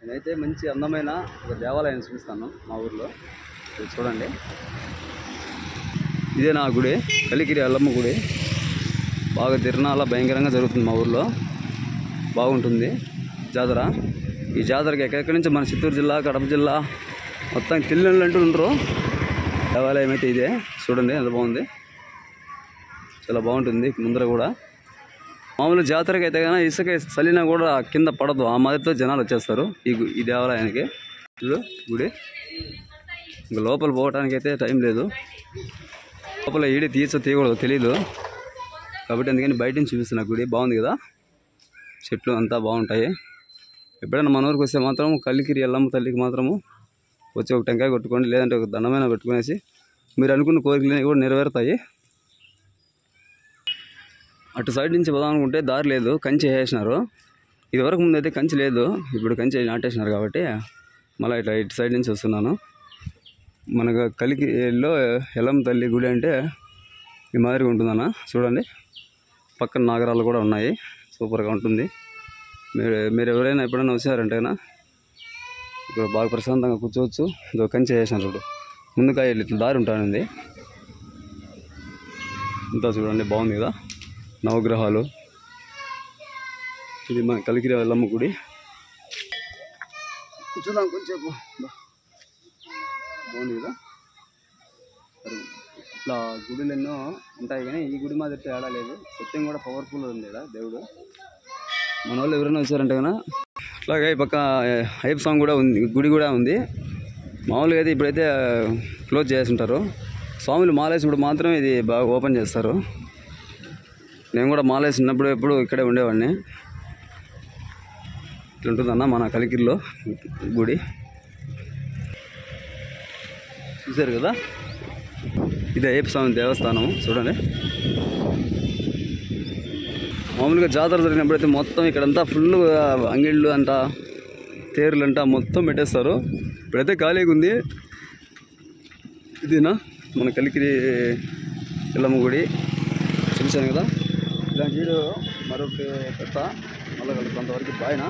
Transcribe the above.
నేనైతే మంచి అందమైన ఒక దేవాలయాన్ని చూపిస్తాను మా ఊర్లో. ఇది చూడండి, ఇదే నా గుడి, కలికిరి ఎల్లమ్మ గుడి. బాగా తిరునాళ్ళ భయంకరంగా జరుగుతుంది మా ఊర్లో, బాగుంటుంది జాతర. ఈ జాతరకి ఎక్కడెక్కడి నుంచి మన చిత్తూరు జిల్లా, కడప జిల్లా మొత్తం తిల్లుళ్ళు అంటూ ఉండరు. దేవాలయం అయితే ఇదే, చూడండి ఎంత బాగుంది, చాలా బాగుంటుంది. ముందర కూడా మామూలు జాతరకి అయితే కానీ ఇసుక చలినా కూడా కింద పడదు, ఆ మాదిరితో జనాలు వచ్చేస్తారు ఈ దేవాలయానికి. గుడి ఇంకా లోపల పోవడానికి అయితే టైం లేదు, లోపల ఈడి తీయకూడదు తెలీదు కాబట్టి అందుకని బయట నుంచి చూపిస్తున్నా. గుడి బాగుంది కదా, చెట్లు అంతా బాగుంటాయి. ఎప్పుడైనా మన ఊరికి వస్తే మాత్రం కలికిరి ఎల్లమ్మ తల్లికి మాత్రము వచ్చి ఒక టెంకాయ కొట్టుకోండి, లేదంటే ఒక దండమైన పెట్టుకునేసి మీరు అనుకున్న కోరికలు కూడా నెరవేరుతాయి. అటు సైడ్ నుంచి పోదాం అనుకుంటే దారి లేదు, కంచె వేసినారు. ఇదివరకు ముందు అయితే కంచె లేదు, ఇప్పుడు కంచె నాటేసినారు కాబట్టి మళ్ళీ ఇటు సైడ్ నుంచి వస్తున్నాను. మనకు కలికిరిలో ఎల్లమ్మ తల్లి గుడి అంటే ఈ మాదిరిగా ఉంటుందన్న, చూడండి. పక్కన నాగరాలు కూడా ఉన్నాయి, సూపర్గా ఉంటుంది. మీరు ఎవరైనా ఎప్పుడైనా వచ్చారంటేనా ఇక్కడ బాగా ప్రశాంతంగా కూర్చోవచ్చు. ఇదో కంచె వేసినారు చూడు, ముందుకాయ ఇట్లా దారి ఉంటుంది ఇంతా, చూడండి బాగుంది కదా. నవగ్రహాలు, ఇది మన కలికిరి ఎల్లమ్మ గుడి. కూర్చుందాం కొంచెంసేపు, బాగుంది కదా. ఇట్లా గుడులు ఎన్నో ఉంటాయి కానీ ఈ గుడి మాదిరి తేడా లేదు. సత్యం కూడా పవర్ఫుల్ ఉంది కదా దేవుడు. మన వాళ్ళు ఎవరైనా వచ్చారంటే కన్నా అట్లాగే ఈ పక్క అయ్యప్ప స్వామి కూడా ఉంది, గుడి కూడా ఉంది. మామూలుగా అయితే ఇప్పుడైతే క్లోజ్ చేసి ఉంటారు. స్వాములు మాలేసినప్పుడు మాత్రం ఇది బాగా ఓపెన్ చేస్తారు. నేను కూడా మాలేసినప్పుడు ఎప్పుడు ఇక్కడే ఉండేవాడిని. ఇట్లుంటుందన్న మన కలికిరిలో గుడి, చూశారు కదా. ఇది అయ్యప్ప స్వామి దేవస్థానం, చూడండి. మామూలుగా జాతర జరిగినప్పుడైతే మొత్తం ఇక్కడంతా ఫుల్గా అంగిళ్ళు అంట, తేరులు అంట మొత్తం పెట్టేస్తారు. ఇప్పుడైతే ఖాళీగా ఉంది. ఇదేనా మన కలికిరి ఎల్లమ్మ గుడి, చూపించాను కదా. ఇలాంటి వీడియో మరొకటి పెడతా, మళ్ళీ కొంతవరకు బాయ్నా.